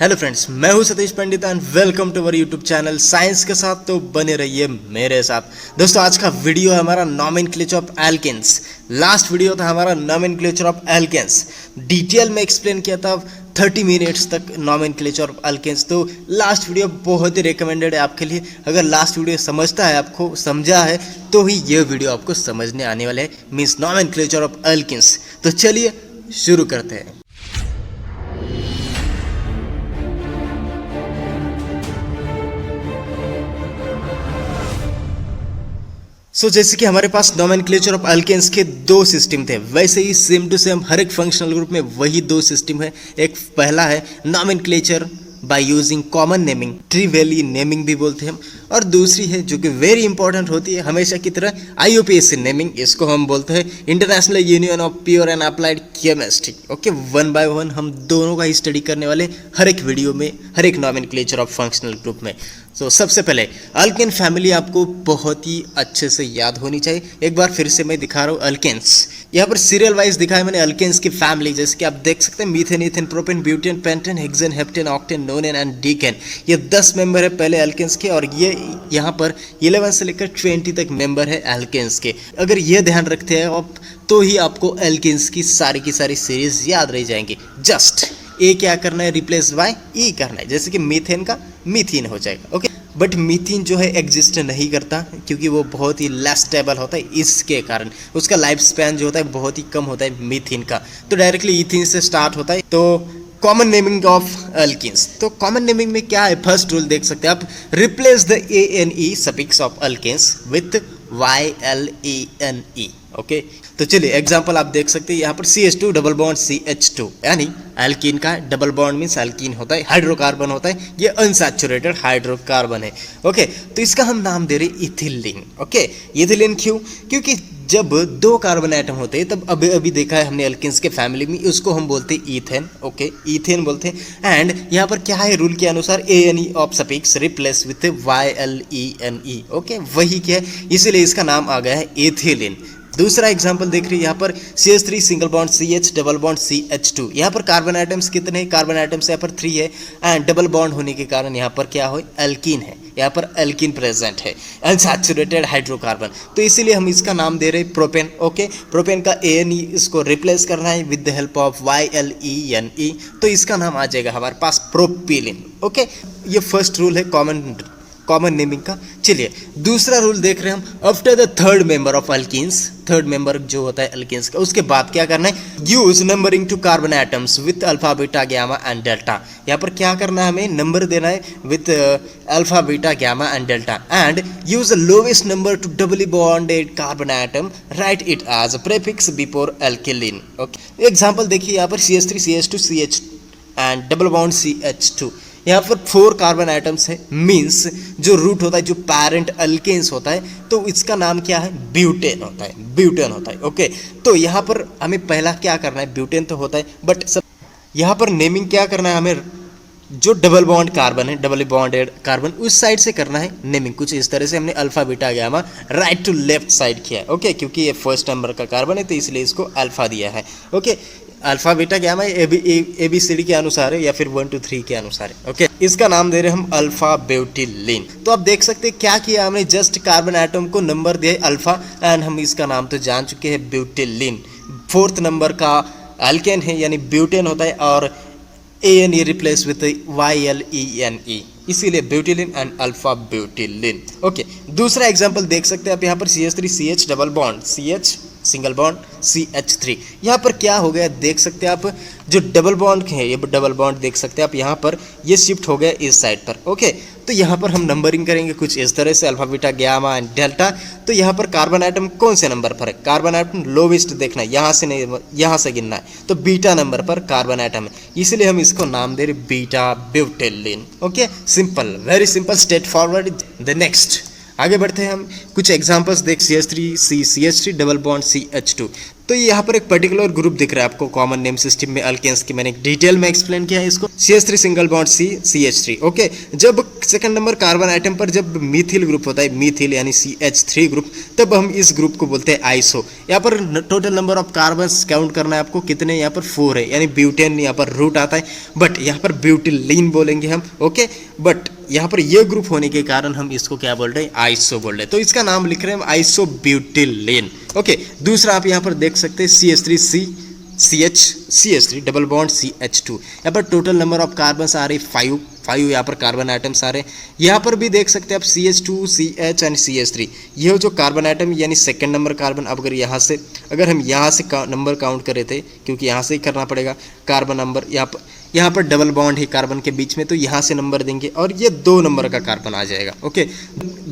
Hello friends, मैं हूं Satish Pandit and welcome to our YouTube channel science के साथ। तो बने रहिए मेरे साथ। दोस्तों, आज का वीडियो है हमारा nomenclature of alkanes. Last video था हमारा नॉमेनक्लेचर ऑफ एल्केन्स, डिटेल में एक्सप्लेन किया था 30 मिनट्स तक नॉमेनक्लेचर ऑफ एल्केन्स। तो लास्ट वीडियो बहुत ही रिकमेंडेड है आपके लिए। अगर लास्ट वीडियो समझता है, आपको समझा है, तो ही ये वीडियो आपको समझने आने वाले है, मीन्स नॉमेनक्लेचर ऑफ एल्केन्स। तो चलिए शुरू करते हैं। जैसे कि हमारे पास नोमेनक्लेचर ऑफ अल्केन्स के दो सिस्टम थे, वैसे ही सेम टू सेम हर एक फंक्शनल ग्रुप में वही दो सिस्टम है। एक पहला है nomenclature by using common naming, trivially naming भी बोलते हैं हम, और दूसरी है जो कि वेरी इंपॉर्टेंट होती है हमेशा की तरह, IUPAC नेमिंग। इसको हम बोलते हैं international union of pure and applied chemistry. Okay, one by one हम दोनों का ही स्टडी करने वाले हर एक वीडियो में, हर एक नोमेनक्लेचर ऑफ फंक्शनल ग्रुप में। सबसे पहले अल्केन फैमिली आपको बहुत ही अच्छे से याद होनी चाहिए। एक बार फिर से मैं दिखा रहा हूँ अल्केन्स। यहाँ पर सीरियल वाइज दिखाया मैंने अल्केन्स की फैमिली, जैसे कि आप देख सकते हैं methane, ethane, propane, butane, pentane, hexane, heptane, octane, नोनेन and decane. ये 10 मेंबर है पहले अल्केन्स के, और ये यहाँ पर 11 से लेकर 20 तक मेंबर है अल्केन्स के। अगर ये ध्यान रखते हैं आप, तो ही आपको अल्केन्स की सारी सीरीज याद रह जाएंगी। जस्ट ए क्या करना है, रिप्लेस बाय ई करना है। जैसे कि मीथेन का मीथीन हो जाएगा। ओके, बट मीथीन जो है एग्जिस्ट नहीं करता, क्योंकि वो बहुत ही लेस स्टेबल होता है। इसके कारण उसका लाइफ स्पैन जो होता है बहुत ही कम होता है मीथीन का। तो डायरेक्टली इथीन से स्टार्ट होता है। तो कॉमन नेमिंग ऑफ अल्कीन्स, तो कॉमन नेमिंग में क्या है, फर्स्ट रूल देख सकते हैं आप, replace the ANE suffix of alkanes with YLENE। Okay, तो चलिए एग्जांपल आप देख सकते हैं यहाँ पर CH2 डबल बॉन्ड CH2, यानी एल्कीन का डबल बॉन्ड मीन्स एल्कीन होता है, हाइड्रोकार्बन होता है, ये अनसैचुरेटेड हाइड्रोकार्बन है। ओके, तो इसका हम नाम दे रहे इथिलीन। ओके, इथिलीन क्यों? क्योंकि जब दो कार्बन एटम होते हैं, तब अभी देखा है हमने एल्केन्स के फैमिली में, उसको हम बोलते हैं ईथेन। ओके, ईथेन बोलते हैं। एंड यहाँ पर क्या है, रूल के अनुसार ANE of suffix replace with YLENE। Okay, वही क्या है, इसीलिए इसका नाम आ गया है एथिलीन। दूसरा एग्जांपल देख रही है यहाँ पर CH3 single bond CH double bond CH2। यहाँ पर कार्बन आइटम्स कितने हैं, कार्बन आइटम्स यहाँ पर 3 है, एंड डबल बॉन्ड होने के कारण यहाँ पर क्या हो, एल्कीन है, यहाँ पर एल्कीन प्रेजेंट है, अनसैचुरेटेड हाइड्रोकार्बन। तो इसीलिए हम इसका नाम दे रहे हैं प्रोपेन। ओके, प्रोपेन का ANE इसको रिप्लेस करना है with the help of YLENE, तो इसका नाम आ जाएगा हमारे पास प्रोपिलिन। ओके, ये फर्स्ट रूल है कॉमन नेमिंग का। चलिए दूसरा रूल देख रहे हैं हम, after the third member of alkenes, third member जो होता है अल्कीन्स का, उसके बाद क्या करना है, use numbering to carbon atoms with alpha beta gamma and delta. यहाँ पर क्या करना है, हमें नंबर देना है with alpha beta gamma and delta, and use the lowest number to doubly bonded carbon atom, write it as a prefix before alkylene. Okay, example देखिए यहाँ पर CH3 CH2 CH and double bond CH2। यहाँ पर 4 carbon atoms है, means जो root होता है, जो पेरेंट अल्केन्स होता है, तो इसका नाम क्या है, ब्यूटेन होता है, ब्यूटेन होता है। ओके, तो यहाँ पर हमें पहला क्या करना है, ब्यूटेन तो होता है, बट सब यहाँ पर नेमिंग क्या करना है, हमें जो डबल बॉन्ड कार्बन है, डबल बॉन्डेड कार्बन, उस साइड से करना है नेमिंग। कुछ इस तरह से हमने alpha beta gamma right to left side किया है। ओके, क्योंकि ये फर्स्ट नंबर का कार्बन है, तो इसलिए इसको अल्फा दिया है। Okay, alpha beta gamma ABCD के अनुसार है, या फिर 1 2 3 के अनुसार है। ओके, इसका नाम दे रहे हैं हम अल्फा ब्यूटिलीन। तो आप देख सकते हैं क्या किया हमने, जस्ट कार्बन एटम को नंबर दिया अल्फा, एंड हम इसका नाम तो जान चुके हैं ब्यूटिलीन। 4th नंबर का एल्केन है, यानी ब्यूटेन होता है, और ANE रिप्लेस विथ YLENE, इसीलिए ब्यूटिलिन एंड अल्फा ब्यूटिलिन। ओके, दूसरा एग्जांपल देख सकते हैं आप, यहाँ पर CH3 CH double bond CH single bond CH3। यहाँ पर क्या हो गया देख सकते हैं आप, जो डबल बॉन्ड है, ये डबल बॉन्ड देख सकते हैं आप, यहाँ पर ये शिफ्ट हो गया इस साइड पर। ओके, तो यहाँ पर हम नंबरिंग करेंगे कुछ इस तरह से, alpha beta gamma and delta. तो यहाँ पर कार्बन आइटम कौन से नंबर पर है, कार्बन आइटम लोवेस्ट देखना है, यहाँ से नहीं, यहाँ से गिनना है, तो बीटा नंबर पर कार्बन आइटम है, इसलिए हम इसको नाम दे रहे beta butylene. Okay, simple, very simple, straightforward. The next आगे बढ़ते हैं हम, कुछ एग्जांपल्स देख, CH3 डबल बॉन्ड CH2। तो यहाँ पर एक पर्टिकुलर ग्रुप दिख रहा है आपको कॉमन नेम सिस्टम में अल्केन्स की, मैंने एक डिटेल में एक्सप्लेन किया है इसको। CH3 single bond CH3। Okay, जब सेकंड नंबर कार्बन आइटम पर जब मीथिल ग्रुप होता है, मीथिल यानी CH3 ग्रुप, तब हम इस ग्रुप को बोलते हैं आइसो। यहाँ पर total number of carbon count करना है आपको, कितने यहाँ पर 4 है, यानी ब्यूटेन यहाँ पर रूट आता है, बट यहाँ पर ब्यूटिलीन बोलेंगे हम। ओके, बट यहाँ पर ये ग्रुप होने के कारण हम इसको क्या बोल रहे हैं, आइसो बोल रहे हैं। तो इसका नाम लिख रहे हैं हम आइसो ब्यूटिलीन। ओके, दूसरा आप यहाँ पर देख सकते हैं CH3 डबल बॉन्ड CH2। यहाँ पर टोटल नंबर ऑफ कार्बन आ रहे 5 यहाँ पर कार्बन आइटम्स आ रहे हैं। यहाँ पर भी देख सकते हैं आप CH2 CH एंड CH3, ये जो कार्बन आइटम यानी सेकंड नंबर कार्बन। अब अगर हम यहाँ से नंबर काउंट करे थे, क्योंकि यहाँ से ही करना पड़ेगा कार्बन नंबर, यहाँ पर डबल बॉन्ड है कार्बन के बीच में, तो यहाँ से नंबर देंगे और ये 2 नंबर का कार्बन आ जाएगा। ओके,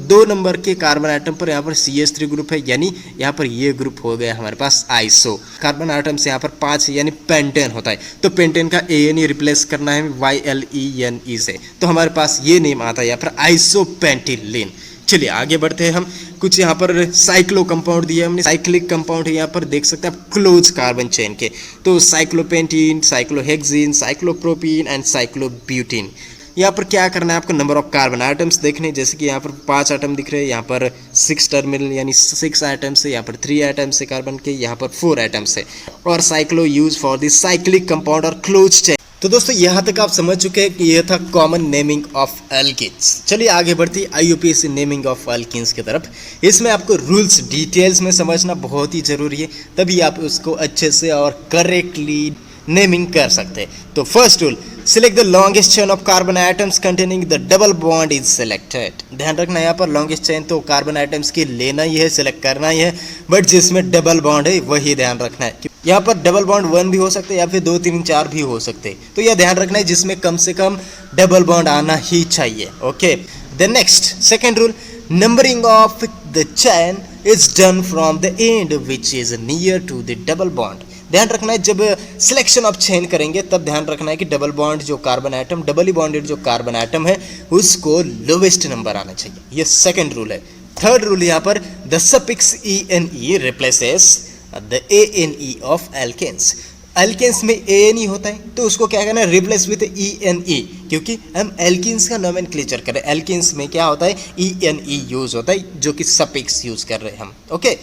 2 नंबर के कार्बन आइटम पर यहाँ पर CH3 ग्रुप है, यानी यहाँ पर ये ग्रुप हो गया हमारे पास आइसो। कार्बन आइटम से यहाँ पर 5 है, यानी पेंटेन होता है, तो पेंटेन का ANE रिप्लेस करना है YLENE से, तो हमारे पास ये नेम आता है यहाँ पर आइसोपेंटिलीन। चलिए आगे बढ़ते हैं हम, कुछ यहाँ पर साइक्लो कंपाउंड दिया हमने, साइक्लिक कंपाउंड है यहाँ पर देख सकते हैं आप क्लोज कार्बन चेन के, तो साइक्लोपेंटीन, साइक्लोहेक्सीन, साइक्लोप्रोपीन एंड साइक्लोब्यूटीन। यहाँ पर क्या करना है आपको, नंबर ऑफ कार्बन आइटम्स देखने, जैसे कि यहाँ पर 5 आइटम दिख रहे हैं, यहाँ पर 6 टर्मिनल यानी 6 आइटम्स है, यहाँ पर 3 आइटम्स है कार्बन के, यहाँ पर 4 आइटम्स है, और cyclo use for the cyclic compound और क्लोज चेन। तो दोस्तों यहाँ तक आप समझ चुके हैं कि यह था कॉमन नेमिंग ऑफ एल्किन्स। चलिए आगे बढ़ती IUPAC नेमिंग ऑफ एल्किन्स की तरफ। इसमें आपको रूल्स डिटेल्स में समझना बहुत ही जरूरी है, तभी आप उसको अच्छे से और करेक्टली नेमिंग कर सकते हैं। तो first rule, select the longest chain of carbon atoms containing the double bond is selected. ध्यान रखना यहाँ पर लॉन्गेस्ट चेन तो कार्बन आइटम्स की लेना ही है, सिलेक्ट करना ही है, बट जिसमें डबल बॉन्ड है वही ध्यान रखना है। यहाँ पर डबल बॉन्ड 1 भी हो सकते हैं या फिर 2 3 4 भी हो सकते हैं, तो यह ध्यान रखना है जिसमें कम से कम डबल बॉन्ड आना ही चाहिए। Okay, the next second rule, numbering of the chain is done from the end which is near to the double bond. ध्यान रखना है जब सिलेक्शन ऑफ चेन करेंगे तब ध्यान रखना है कि डबल बॉन्ड जो कार्बन आइटम, डबली बॉन्डेड जो कार्बन आइटम है उसको लोवेस्ट नंबर आना चाहिए, ये सेकंड रूल है। थर्ड रूल यहाँ पर, the suffix ENE replaces the ANE of alkanes. Alkanes में ANE होता है तो उसको क्या करना है, रिप्लेस विद ENE, क्योंकि हम एल्किन्स का नोमेनक्लेचर करें। एल्किन्स में क्या होता है, ENE यूज होता है, जो कि सफिक्स यूज कर रहे हैं हम। ओके,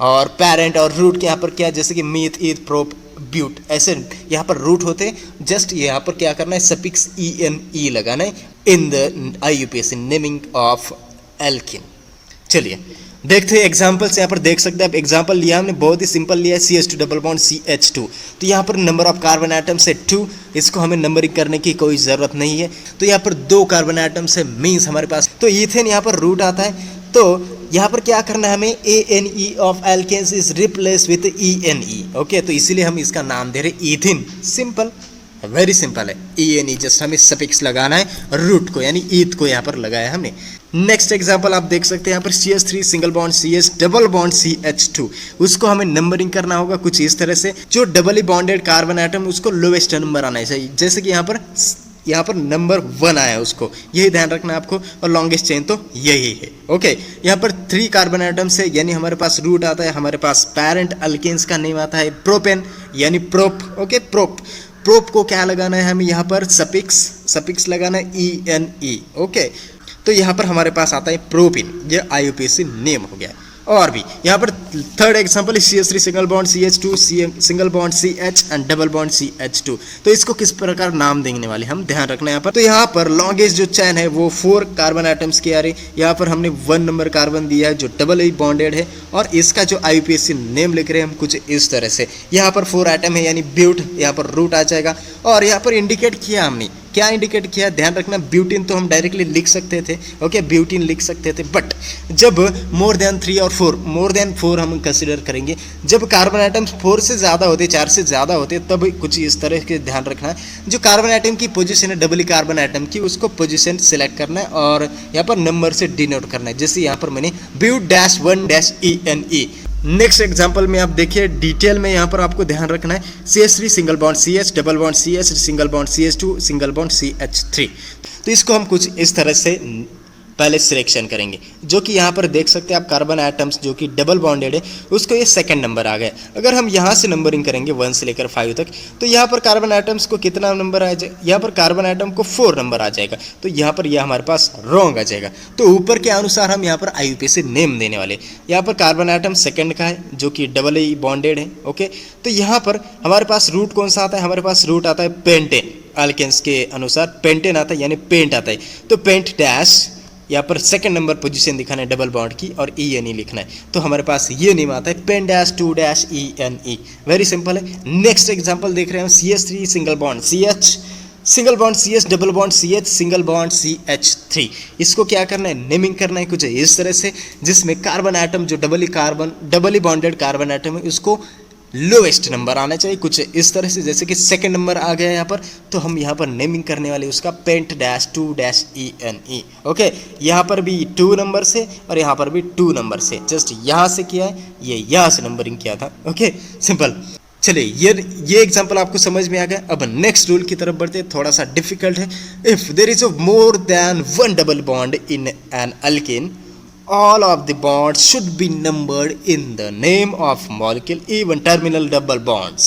और पेरेंट और रूट के यहाँ पर क्या, जैसे कि मीथ, ईथ, प्रोप, ब्यूट, ऐसे यहाँ पर रूट होते हैं। जस्ट यहाँ पर क्या करना है, सफिक्स ENE लगाना है in the IUPAC naming of alkene. चलिए देखते हैं एग्जाम्पल्स। यहाँ पर देख सकते हैं आप, एग्जाम्पल लिया हमने, बहुत ही सिंपल लिया है, CH2 डबल बॉन्ड CH2। तो यहाँ पर नंबर ऑफ कार्बन आइटम्स है 2, इसको हमें नंबरिंग करने की कोई ज़रूरत नहीं है। तो यहाँ पर 2 कार्बन आइटम्स है, मीन्स हमारे पास तो ईथेन यहाँ पर रूट आता है, तो यहाँ पर क्या करना है हमें, ANE of alkanes is replace with ENE। Okay, तो इसीलिए हम इसका नाम दे रहे ईथिन। सिंपल, वेरी सिंपल है। ENE जस्ट हमें सफिक्स लगाना है, रूट को यानी ईथ को यहाँ पर लगाया हमने। नेक्स्ट एग्जांपल आप देख सकते हैं यहाँ पर CH3 single bond CH double bond CH2, उसको हमें नंबरिंग करना होगा कुछ इस तरह से, जो डबली बॉन्डेड कार्बन आइटम उसको लोवेस्ट नंबर आना चाहिए, जैसे कि यहाँ पर नंबर 1 आया उसको, यही ध्यान रखना है आपको, और लॉन्गेस्ट चेन तो यही है। ओके, यहाँ पर 3 कार्बन आइटम्स है, यानी हमारे पास रूट आता है, हमारे पास पेरेंट अल्केन्स का नेम आता है प्रोपेन यानी प्रोप। ओके, प्रोप को क्या लगाना है हमें, यहाँ पर सफिक्स लगाना है ENE। ओके, तो यहाँ पर हमारे पास आता है प्रोपिन, ये IUPAC नेम हो गया। और भी यहाँ पर third example CH3 single bond CH2 single bond CH and double bond CH2। तो इसको किस प्रकार नाम देने वाले हम ध्यान रखना है यहाँ पर। तो यहाँ पर लॉन्गेस्ट जो चैन है वो 4 कार्बन आइटम्स की आ रही, यहाँ पर हमने 1 नंबर कार्बन दिया है जो डबल बॉन्डेड है, और इसका जो IUPAC नेम लिख रहे हैं हम कुछ इस तरह से। यहाँ पर 4 आइटम है यानी ब्यूट, यहाँ पर रूट आ जाएगा, और यहाँ पर इंडिकेट किया हमने, क्या इंडिकेट किया ध्यान रखना, ब्यूटीन तो हम डायरेक्टली लिख सकते थे। ओके, ब्यूटीन लिख सकते थे, बट जब मोर देन 3 और 4 हम कंसिडर करेंगे, जब कार्बन आइटम्स 4 से ज़्यादा होते, 4 से ज़्यादा होते, तब कुछ इस तरह के ध्यान रखना है। जो कार्बन आइटम की पोजीशन है डबली कार्बन आइटम की, उसको पोजीशन सिलेक्ट करना है और यहाँ पर नंबर से डिनोट करना है, जैसे यहाँ पर मैंने ब्यूट-1-ENE। नेक्स्ट एग्जांपल में आप देखिए डिटेल में, यहाँ पर आपको ध्यान रखना है CH3 single bond CH double bond CH single bond CH2 single bond CH3। तो इसको हम कुछ इस तरह से पहले सिलेक्शन करेंगे, जो कि यहाँ पर देख सकते हैं आप कार्बन एटम्स जो कि डबल बॉन्डेड है उसको ये सेकंड नंबर आ गया। अगर हम यहाँ से नंबरिंग करेंगे 1 से लेकर 5 तक तो यहाँ पर कार्बन एटम्स को कितना नंबर आ जाएगा, यहाँ पर कार्बन एटम को 4 नंबर आ जाएगा। तो यहाँ पर यह हमारे पास रॉन्ग आ जाएगा। तो ऊपर के अनुसार हम यहाँ पर IUPAC नेम देने वाले। यहाँ पर कार्बन एटम सेकंड का है जो कि डबल ही बॉन्डेड है। ओके, तो यहाँ पर हमारे पास रूट कौन सा आता है, हमारे पास रूट आता है पेंटेन। अल्केन्स के अनुसार पेंटेन आता है यानी पेंट आता है। तो पेंट डैश यहाँ पर सेकंड नंबर पोजीशन दिखाना है डबल बॉन्ड की और ENE लिखना है। तो हमारे पास ये नेम आता है pent dash 2 dash ENE। Very simple है। नेक्स्ट एग्जांपल देख रहे हैं CH3 single bond CH single bond CH double bond CH single bond CH3। इसको क्या करना है, नेमिंग करना है कुछ इस तरह से जिसमें कार्बन एटम जो डबली बॉन्डेड कार्बन एटम है उसको लोएस्ट नंबर आना चाहिए कुछ इस तरह से। जैसे कि सेकंड नंबर आ गया यहाँ पर, तो हम यहाँ पर नेमिंग करने वाले उसका pent dash 2 dash ENE। Okay, यहाँ पर भी 2 नंबर से और यहाँ पर भी 2 नंबर से, जस्ट यहाँ से किया है, ये यहाँ से नंबरिंग किया था। Okay, simple. चलिए ये एग्जांपल आपको समझ में आ गया। अब नेक्स्ट रूल की तरफ बढ़ते हैं, थोड़ा सा डिफिकल्ट है। If there is more than 1 double bond in an alkane, all of the bonds should be numbered in the name of molecule, even terminal double bonds.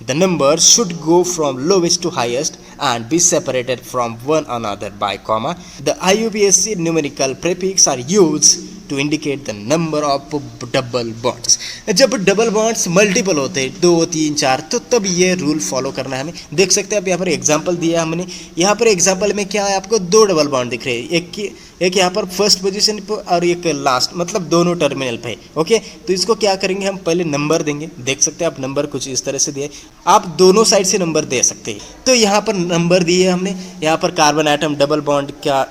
The numbers should go from lowest to highest and be separated from one another by comma. The IUPAC numerical prefix are used to indicate the number of double bonds. जब double bonds multiple होते हैं 2 3 4 तो तब ये rule follow करना है हमें। देख सकते हैं आप यहाँ पर एग्जांपल दिया हमने। यहाँ पर एग्जांपल में क्या है, आपको 2 डबल बॉन्ड दिख रहे हैं, एक यहाँ पर फर्स्ट पोजीशन पे और एक लास्ट, मतलब दोनों टर्मिनल पे। ओके, तो इसको क्या करेंगे, हम पहले नंबर देंगे। देख सकते हैं आप नंबर कुछ इस तरह से दिए, आप दोनों साइड से नंबर दे सकते हैं। तो यहाँ पर नंबर दिए हमने, यहाँ पर कार्बन एटम डबल बॉन्ड का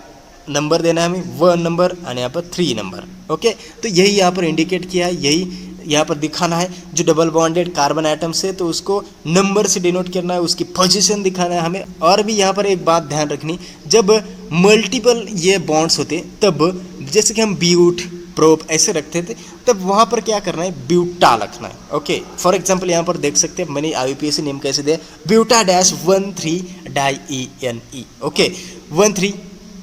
नंबर देना है हमें 1 नंबर और यहाँ पर 3 नंबर। ओके, तो यही यहाँ पर इंडिकेट किया है, यही यहाँ पर दिखाना है। जो डबल बॉन्डेड कार्बन एटम से तो उसको नंबर से डिनोट करना है, उसकी पोजीशन दिखाना है हमें। और भी यहाँ पर एक बात ध्यान रखनी, जब मल्टीपल ये बॉन्ड्स होते तब जैसे कि हम ब्यूट प्रोप ऐसे रखते थे, तब वहाँ पर क्या करना है, ब्यूटा रखना है। ओके, फॉर एग्जांपल यहाँ पर देख सकते हैं मैंने IUPAC नेम कैसे दिया, buta dash 13 di ENE। Okay, 13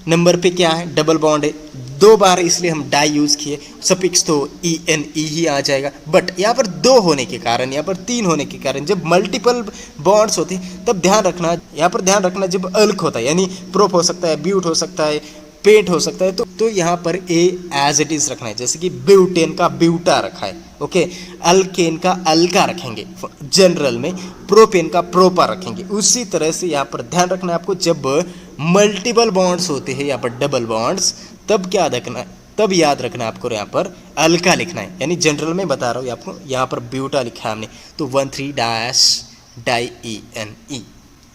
number पे क्या है, डबल बॉन्ड है, 2 बार इसलिए हम डाई यूज़ किए, सफिक्स तो ENE ही आ जाएगा। बट यहाँ पर 2 होने के कारण, यहाँ पर 3 होने के कारण, जब मल्टीपल बॉन्ड्स होते हैं तब ध्यान रखना, यहाँ पर ध्यान रखना जब अल्क होता है यानी प्रोप हो सकता है, ब्यूट हो सकता है, पेंट हो सकता है, तो यहाँ पर ए एज इट इज रखना है। जैसे कि ब्यूटेन का ब्यूटा रखा है। ओके, अल्केन का अल्का रखेंगे जनरल में, प्रोपेन का प्रोपा रखेंगे। उसी तरह से यहाँ पर ध्यान रखना है आपको, जब मल्टीपल बॉन्ड्स होते हैं यहाँ पर डबल बॉन्ड्स, तब क्या रखना है, तब याद रखना है आपको यहाँ पर अल्का लिखना है। यानी जनरल में बता रहा हूँ आपको, यहाँ पर ब्यूटा लिखा है हमने, तो 13 dash di ENE।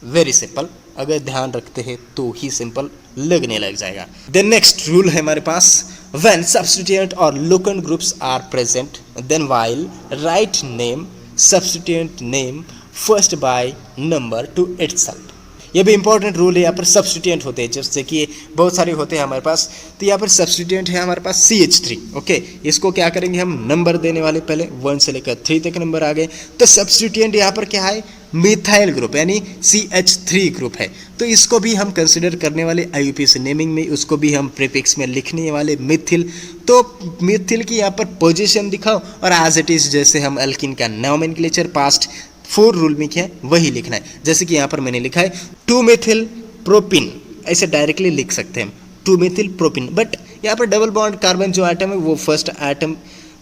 Very simple, अगर ध्यान रखते हैं तो ही सिंपल लगने लग जाएगा। द नेक्स्ट रूल है हमारे पास, व्हेन सब्स्टिट्यूएंट और locant groups are present then while write name substituent name first by number to itself. ये भी इंपॉर्टेंट रूल है। यहाँ पर सब्स्टिट्यूएंट होते हैं, जैसे कि बहुत सारे होते हैं हमारे पास, तो यहाँ पर सब्स्टिट्यूएंट है हमारे पास CH3। ओके, इसको क्या करेंगे, हम नंबर देने वाले, पहले 1 से लेकर 3 तक नंबर आ गए। तो सब्स्टिट्यूएंट यहाँ पर क्या है, मिथाइल ग्रुप यानी CH3 ग्रुप है। तो इसको भी हम कंसिडर करने वाले IUPAC नेमिंग में, उसको भी हम प्रीफिक्स में लिखने वाले मिथिल। तो मिथिल की यहाँ पर पोजीशन दिखाओ और एज इट इज, जैसे हम अल्किन का नोमेनक्लेचर पास्ट 4 रूल में क्या है वही लिखना है। जैसे कि यहाँ पर मैंने लिखा है 2 मिथिल प्रोपिन, ऐसे डायरेक्टली लिख सकते हैं हम 2 मिथिल प्रोपिन। बट यहाँ पर डबल बॉन्ड कार्बन जो एटम है वो फर्स्ट एटम,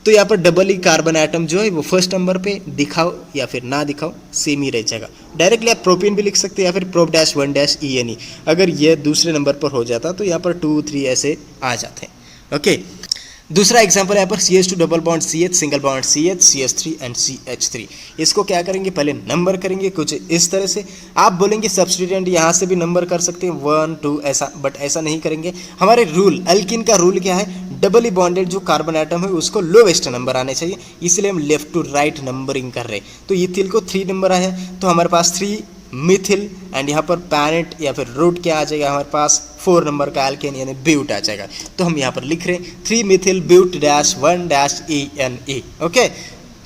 तो यहाँ पर डबल ही कार्बन एटम जो है वो फर्स्ट नंबर पे दिखाओ या फिर ना दिखाओ, सेम ही रह जाएगा। डायरेक्टली आप प्रोपिन भी लिख सकते हैं या फिर प्रोप डैश 1 डैश ENE। अगर ये दूसरे नंबर पर हो जाता तो यहाँ पर 2 3 ऐसे आ जाते हैं। ओके, दूसरा एग्जांपल है यहाँ पर CH2 double bond CH single bond CH CH3 and CH3। इसको क्या करेंगे, पहले नंबर करेंगे कुछ इस तरह से। आप बोलेंगे सब्स्टिट्यूएंट यहाँ से भी नंबर कर सकते हैं 1 2 ऐसा, बट ऐसा नहीं करेंगे। हमारे रूल, अल्किन का रूल क्या है, डबली बॉन्डेड जो कार्बन एटम है उसको लोवेस्ट नंबर आने चाहिए, इसलिए हम लेफ्ट टू राइट नंबरिंग कर रहे हैं। तो इथिल को 3 नंबर आया है, तो हमारे पास 3 मिथिल एंड यहाँ पर पैरेंट या फिर रूट क्या आ जाएगा, हमारे पास 4 नंबर का एल्केन यानी ब्यूट आ जाएगा। तो हम यहाँ पर लिख रहे हैं 3 methyl but dash 1 dash ENE। Okay,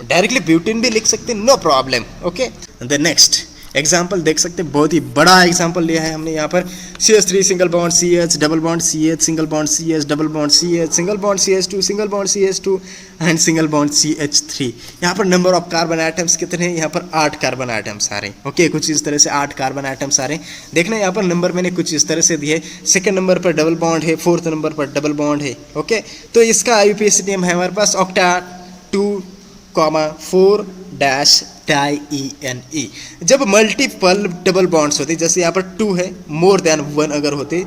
directly butene भी लिख सकते हैं, no problem. Okay, the next example देख सकते हैं, बहुत ही बड़ा एग्जाम्पल लिया है हमने यहाँ पर। CH3 single bond CH, double bond CH, single bond CH, double bond CH, single bond CH2, single bond CH2 and single bond CH3। यहाँ पर नंबर ऑफ कार्बन आइटम्स कितने हैं? यहाँ पर 8 कार्बन आइटम्स आ रहे हैं। ओके, कुछ इस तरह से 8 कार्बन आइटम्स आ रहे हैं। देखना यहाँ पर नंबर मैंने कुछ इस तरह से दिए। सेकंड नंबर पर डबल बॉन्ड है, फोर्थ नंबर पर डबल बॉन्ड है। ओके, तो इसका IUPAC नेम है हमारे पास ऑक्टा 2,4-DIENE। जब मल्टीपल डबल बॉन्ड्स होते, जैसे यहाँ पर 2 है, मोर देन 1 अगर होते,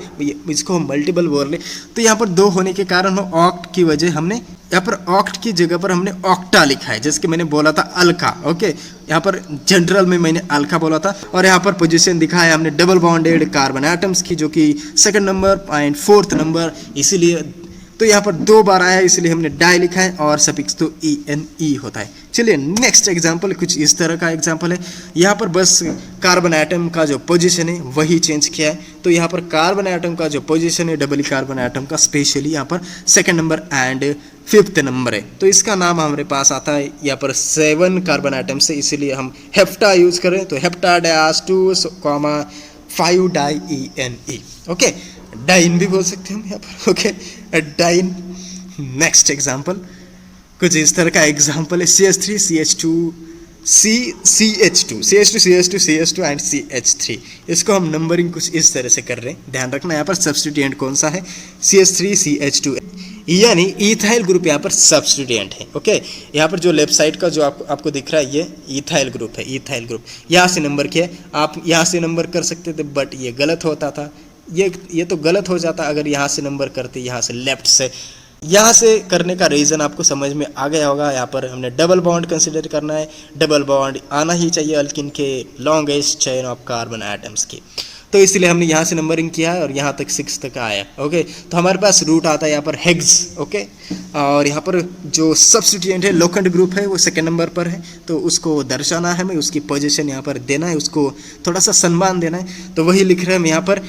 इसको हम मल्टीपल बोल रहे, तो यहाँ पर 2 होने के कारण ऑक्ट की वजह हमने यहाँ पर ऑक्ट की जगह पर हमने ऑक्टा लिखा है, जैसे कि मैंने बोला था अल्का। ओके, यहाँ पर जनरल में मैंने अल्का बोला था, और यहाँ पर पोजीशन दिखा है हमने डबल बॉन्डेड कार्बन एटम्स की, जो कि second number and fourth number, इसीलिए तो यहाँ पर 2 बार आया, इसलिए हमने डाई लिखा है, और सफिक्स तो ENE होता है। चलिए नेक्स्ट एग्जाम्पल कुछ इस तरह का एग्जाम्पल है। यहाँ पर बस कार्बन एटम का जो पोजीशन है वही चेंज किया है। तो यहाँ पर कार्बन एटम का जो पोजीशन है डबल कार्बन एटम का, स्पेशली यहाँ पर second number and 5th number है। तो इसका नाम हमारे पास आता है यहाँ पर 7 कार्बन एटम से, इसीलिए हम हेप्टा यूज करें, तो हेप्टा-2,5-DIENE। ओके, डाइन भी बोल सकते हैं हम यहाँ पर। Okay, dine. नेक्स्ट एग्जाम्पल कुछ इस तरह का एग्जाम्पल है। CH3 CH2 CH2 and CH3। इसको हम नंबरिंग कुछ इस तरह से कर रहे हैं, ध्यान रखना। यहाँ पर सब्स्टिट्यूएंट कौन सा है? CH3 CH2, यानी इथाइल ग्रुप यहाँ पर सब्स्टिट्यूएंट है। ओके, यहाँ पर जो लेफ्ट साइड का जो आपको दिख रहा है, ये इथाइल ग्रुप है। इथाइल ग्रुप यहाँ से नंबर किया है, आप यहाँ से नंबर कर सकते थे, बट ये गलत होता था। ये तो गलत हो जाता अगर यहाँ से नंबर करते, यहाँ से लेफ्ट से। यहाँ से करने का रीज़न आपको समझ में आ गया होगा। यहाँ पर हमने डबल बॉन्ड कंसिडर करना है, डबल बॉन्ड आना ही चाहिए अल्किन के longest chain of carbon atoms की, तो इसलिए हमने यहाँ से नंबरिंग किया है और यहाँ तक 6 तक आया। ओके, तो हमारे पास रूट आता है यहाँ पर हेग्स। ओके, और यहाँ पर जो सब्स्टिट्यूएंट है लोखंड ग्रुप है, वो सेकंड नंबर पर है, तो उसको दर्शाना है हमें, उसकी पोजीशन यहाँ पर देना है, उसको थोड़ा सा सम्मान देना है। तो वही लिख रहे हैं हम यहाँ पर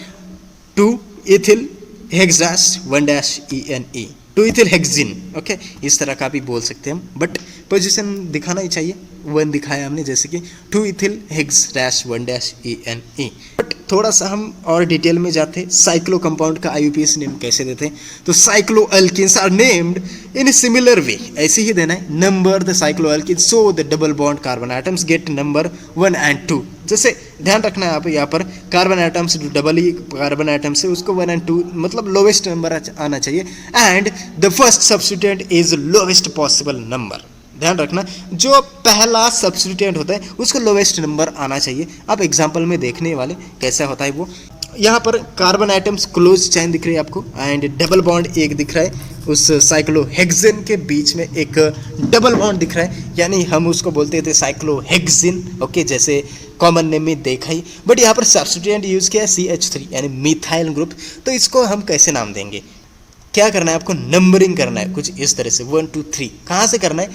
2 इथिल हेक्सास-1-ENE, 2 इथिल हेक्सिन। ओके, इस तरह का भी बोल सकते हैं हम, बट पोजीशन दिखाना ही चाहिए। 1 दिखाया हमने, जैसे कि 2 इथिल हेक्स-1-ENE। बट थोड़ा सा हम और डिटेल में जाते, साइक्लो कंपाउंड का IUPAC नेम कैसे देते हैं? तो cyclo alkenes are named in similar way, ऐसे ही देना है। Number the cyclo alkenes so the double bond carbon atoms get number 1 and 2। जैसे ध्यान रखना है आप, यहाँ पर कार्बन एटम्स डबल ही कार्बन एटम्स है, उसको 1 एंड 2 मतलब लोवेस्ट नंबर आना चाहिए, and the first substituent is lowest possible number. ध्यान रखना, जो पहला सब्स्टिट्यूएंट होता है उसको लोवेस्ट नंबर आना चाहिए। आप एग्जांपल में देखने वाले कैसा होता है वो। यहाँ पर कार्बन आइटम्स क्लोज चैन दिख रही है आपको, एंड डबल बॉन्ड एक दिख रहा है, उस साइक्लोहेक्सेन के बीच में एक डबल बॉन्ड दिख रहा है, यानी हम उसको बोलते थे साइक्लोहेक्सिन। ओके, जैसे कॉमन नेम में देखा ही, बट यहाँ पर सब्स्टिट्यूएंट यूज़ किया है CH3 यानी मिथाइल ग्रुप। तो इसको हम कैसे नाम देंगे? क्या करना है आपको? नंबरिंग करना है कुछ इस तरह से, 1 2 3। कहाँ से करना है?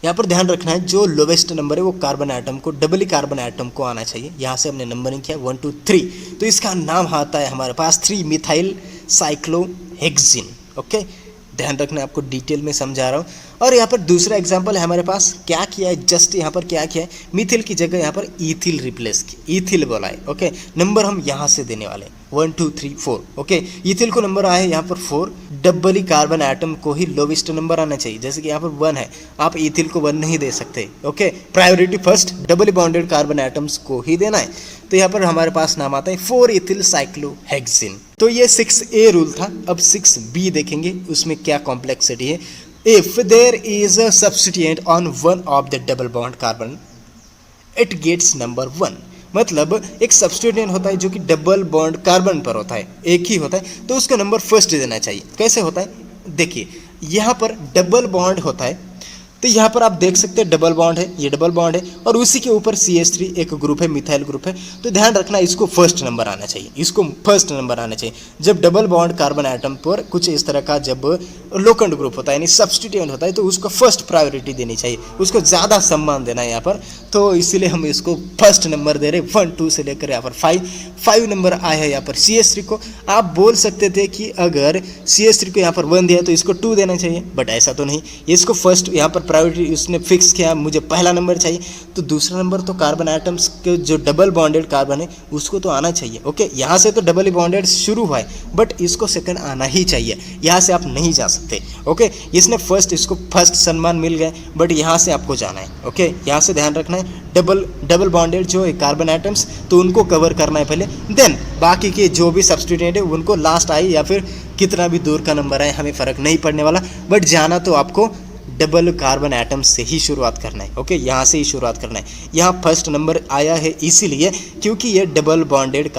यहाँ पर ध्यान रखना है, जो लोवेस्ट नंबर है वो कार्बन एटम को, डबल ही कार्बन एटम को आना चाहिए। यहाँ से हमने नंबरिंग किया 1 2 3, तो इसका नाम आता है हमारे पास 3 मिथाइल साइक्लोहेक्सिन। ओके, ध्यान रखना, आपको डिटेल में समझा रहा हूँ। और यहाँ पर दूसरा एग्जांपल है हमारे पास, क्या किया है, जस्ट यहाँ पर क्या किया है, मिथिल की जगह यहाँ पर इथिल रिप्लेस की, इथिल बोला है। ओके, नंबर हम यहाँ से देने वाले 1 2 3 4। ओके, इथिल को नंबर आया है यहाँ पर 4, डबल ही कार्बन एटम को ही लोवेस्ट नंबर आना चाहिए, जैसे कि यहाँ पर 1 है, आप इथिल को 1 नहीं दे सकते। Okay, priority first double bonded carbon atoms को ही देना है। तो यहाँ पर हमारे पास नाम आता है 4 इथिल साइक्लोहेक्सिन। तो ये 6A रूल था। अब 6B देखेंगे, उसमें क्या कॉम्प्लेक्सिटी है। If there is a substituent on one of the double bond carbon, it gets number 1। मतलब एक सब्स्टिट्यूएंट होता है जो कि डबल बॉन्ड कार्बन पर होता है, एक ही होता है, तो उसका नंबर फर्स्ट देना चाहिए। कैसे होता है? देखिए, यहाँ पर डबल बॉन्ड होता है, तो यहाँ पर आप देख सकते हैं डबल बॉन्ड है, ये डबल बॉन्ड है, और उसी के ऊपर CH3 एक ग्रुप है, मिथाइल ग्रुप है। तो ध्यान रखना, इसको फर्स्ट नंबर आना चाहिए, इसको फर्स्ट नंबर आना चाहिए। जब डबल बॉन्ड कार्बन एटम पर कुछ इस तरह का जब लोखंड ग्रुप होता है यानी सब्स्टिट्यूएंट होता है, तो उसको फर्स्ट प्रायोरिटी देनी चाहिए, उसको ज़्यादा सम्मान देना है यहाँ पर। तो इसीलिए हम इसको फर्स्ट नंबर दे रहे, 1 2 से लेकर यहाँ पर 5 नंबर आया है यहाँ पर CH3 को। आप बोल सकते थे कि अगर CH3 को यहाँ पर 1 दिया तो इसको 2 देना चाहिए, बट ऐसा तो नहीं, इसको फर्स्ट यहाँ पर प्रायोरिटी उसने फिक्स किया, मुझे पहला नंबर चाहिए, तो दूसरा नंबर तो कार्बन एटम्स के जो डबल बॉन्डेड कार्बन है उसको तो आना चाहिए। ओके, यहाँ से तो डबल बॉन्डेड शुरू हुआ है, बट इसको सेकंड आना ही चाहिए, यहाँ से आप नहीं जा सकते। ओके, इसने फर्स्ट, इसको फर्स्ट सम्मान मिल गए, बट यहाँ से आपको जाना है। ओके, यहाँ से ध्यान रखना है, डबल बॉन्डेड जो है कार्बन एटम्स, तो उनको कवर करना है पहले, देन बाकी के जो भी सब्स्टिट्यूएंट है उनको लास्ट आए या फिर कितना भी दूर का नंबर आए, हमें फ़र्क नहीं पड़ने वाला, बट जाना तो आपको डबल कार्बन एटम्स से ही शुरुआत करना है। ओके, यहाँ से ही शुरुआत करना है। यहाँ फर्स्ट नंबर आया है इसीलिए क्योंकि ये डबल बॉन्डेड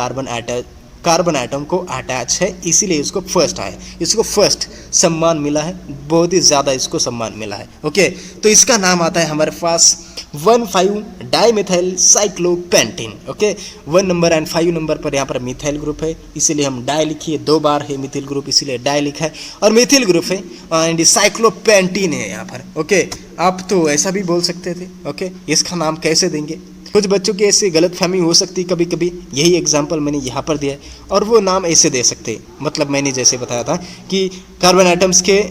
कार्बन एटम को अटैच है, इसीलिए इसको फर्स्ट आया, इसको फर्स्ट सम्मान मिला है, बहुत ही ज़्यादा इसको सम्मान मिला है। ओके, तो इसका नाम आता है हमारे पास 1,5 dimethyl cyclopentane. Okay, 1 number and 5 number पर यहाँ पर मिथाइल ग्रुप है, इसीलिए हम डाई लिखिए, 2 बार है मिथिल ग्रुप इसीलिए डाई लिखा है, और मिथिल ग्रुप है एंड साइक्लोपेंटीन है यहाँ पर। ओके, आप तो ऐसा भी बोल सकते थे। ओके, इसका नाम कैसे देंगे? कुछ बच्चों की ऐसी गलतफहमी हो सकती है कभी कभी, यही एग्जांपल मैंने यहाँ पर दिया है, और वो नाम ऐसे दे सकते हैं, मतलब मैंने जैसे बताया था कि कार्बन एटम्स के,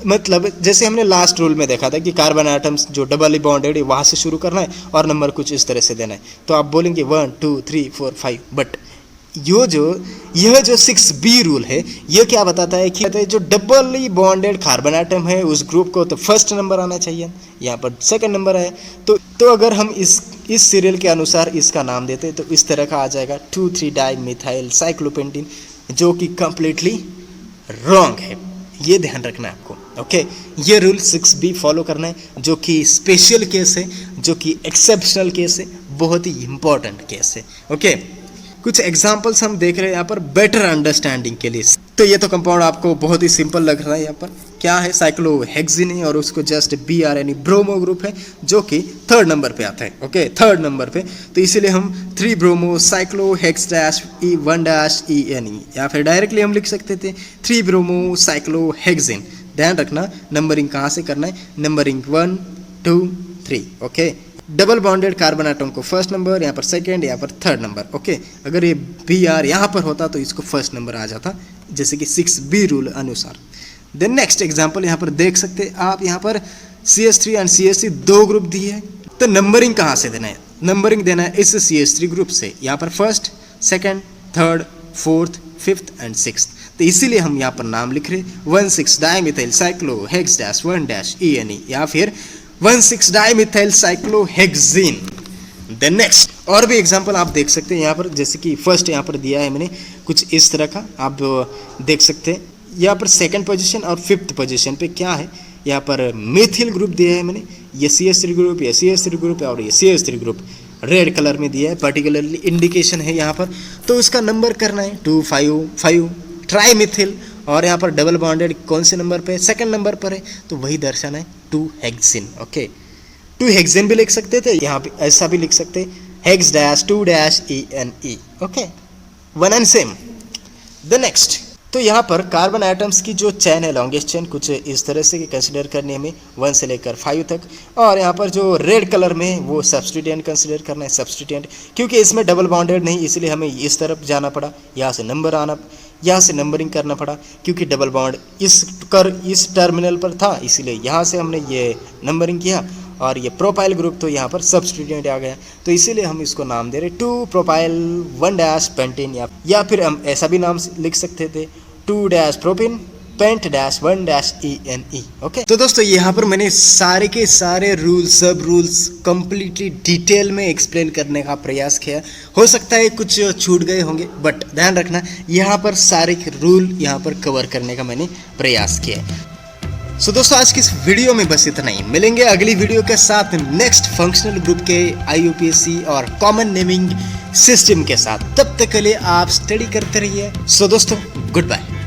मतलब जैसे हमने लास्ट रूल में देखा था कि कार्बन एटम्स जो डबल बॉन्डेड है वहाँ से शुरू करना है और नंबर कुछ इस तरह से देना है, तो आप बोलेंगे 1 2 3 4 5, बट यह जो 6B रूल है यह क्या बताता है कि जो डबली बॉन्डेड कार्बन एटम है उस ग्रुप को तो फर्स्ट नंबर आना चाहिए, यहाँ पर सेकंड नंबर है, तो अगर हम इस सीरियल के अनुसार इसका नाम देते तो इस तरह का आ जाएगा 2,3 डाइमिथाइल साइक्लोपेंटीन, जो कि कंप्लीटली रॉन्ग है, ये ध्यान रखना है आपको। ओके, ये रूल 6B फॉलो करना है, जो कि स्पेशल केस है, जो कि एक्सेप्शनल केस है, बहुत ही इंपॉर्टेंट केस है। ओके, कुछ एग्जांपल्स हम देख रहे हैं यहाँ पर बेटर अंडरस्टैंडिंग के लिए। तो ये तो कंपाउंड आपको बहुत ही सिंपल लग रहा है, यहाँ पर क्या है, साइक्लोहेक्सिन है और उसको जस्ट Br यानी ब्रोमो ग्रुप है, जो कि 3rd नंबर पे आता है। ओके, 3rd नंबर पे, तो इसीलिए हम 3 ब्रोमो साइक्लोहेक्स डैश E1-ENE, या फिर डायरेक्टली हम लिख सकते थे 3 ब्रोमो साइक्लोहेक्सिन। ध्यान रखना नंबरिंग कहाँ से करना है, numbering 1 2 3। Okay, double bonded carbon atom को फर्स्ट नंबर, यहाँ पर सेकंड, यहाँ पर 3rd नंबर। ओके, अगर ये Br यहाँ पर होता तो इसको फर्स्ट नंबर आ जाता, जैसे कि 6B रूल अनुसार। देन नेक्स्ट एग्जांपल यहाँ पर देख सकते हैं आप, यहाँ पर CH3 एंड CH3 2 ग्रुप दिए है, तो नंबरिंग कहाँ से देना है, नंबरिंग देना है इस CH3 ग्रुप से, यहाँ पर first, second, 3rd, 4th, 5th and 6th, तो इसीलिए हम यहाँ पर नाम लिख रहे 1,6 डाइमिथाइल साइक्लोहेक्स डैश 1-ENE, या फिर 1,6 डाइमिथाइल साइक्लोहेक्सिन। देन नेक्स्ट और भी एग्जांपल आप देख सकते हैं यहाँ पर, जैसे कि फर्स्ट यहाँ पर दिया है मैंने कुछ इस तरह का, आप देख सकते हैं यहाँ पर 2nd पोजीशन और 5th पोजीशन पे क्या है, यहाँ पर मिथिल ग्रुप दिया है मैंने, ये CH3 ग्रुप, ये CH3 ग्रुप है और ये CH3 ग्रुप रेड कलर में दिया है, पर्टिकुलरली इंडिकेशन है यहाँ पर, तो उसका नंबर करना है 2 5 5 ट्राई मिथिल, और यहाँ पर डबल बॉन्डेड कौन से नंबर पे, 2nd नंबर पर है, तो वही दर्शाना है 2 हेक्सिन। ओके, 2 हेक्सिन भी लिख सकते थे, यहाँ पे ऐसा भी लिख सकते hex dash 2-ENE। Okay, one and same. The next, तो यहाँ पर कार्बन एटम्स की जो चेन है, लॉन्गेस्ट चेन, कुछ इस तरह से कंसिडर करनी है हमें 1 से लेकर 5 तक, और यहाँ पर जो रेड कलर में है वो सब्स्टिट्यूएंट कंसिडर करना है, सब्स्टिट्यूएंट, क्योंकि इसमें डबल बॉन्डेड नहीं, इसलिए हमें इस तरफ जाना पड़ा, यहाँ से नंबरिंग करना पड़ा, क्योंकि डबल बॉन्ड इस टर्मिनल पर था, इसीलिए यहाँ से हमने ये नंबरिंग किया, और ये प्रोपाइल ग्रुप तो यहाँ पर सब्स्टिट्यूएंट आ गया, तो इसीलिए हम इसको नाम दे रहे 2 प्रोपाइल 1-पेंटेन, या फिर हम ऐसा भी नाम लिख सकते थे 2 propyne paint dash 1-ENE। Okay, तो दोस्तों यहाँ पर मैंने सारे के सारे रूल्स, सब रूल्स कंप्लीटली डिटेल में एक्सप्लेन करने का प्रयास किया, हो सकता है कुछ छूट गए होंगे, बट ध्यान रखना यहाँ पर सारे रूल यहाँ पर कवर करने का मैंने प्रयास किया। सो दोस्तों आज की इस वीडियो में बस इतना ही, मिलेंगे अगली वीडियो के साथ नेक्स्ट फंक्शनल ग्रुप के IUPAC और कॉमन नेमिंग सिस्टम के साथ, तब तक के लिए आप स्टडी करते रहिए। सो दोस्तों गुड बाय।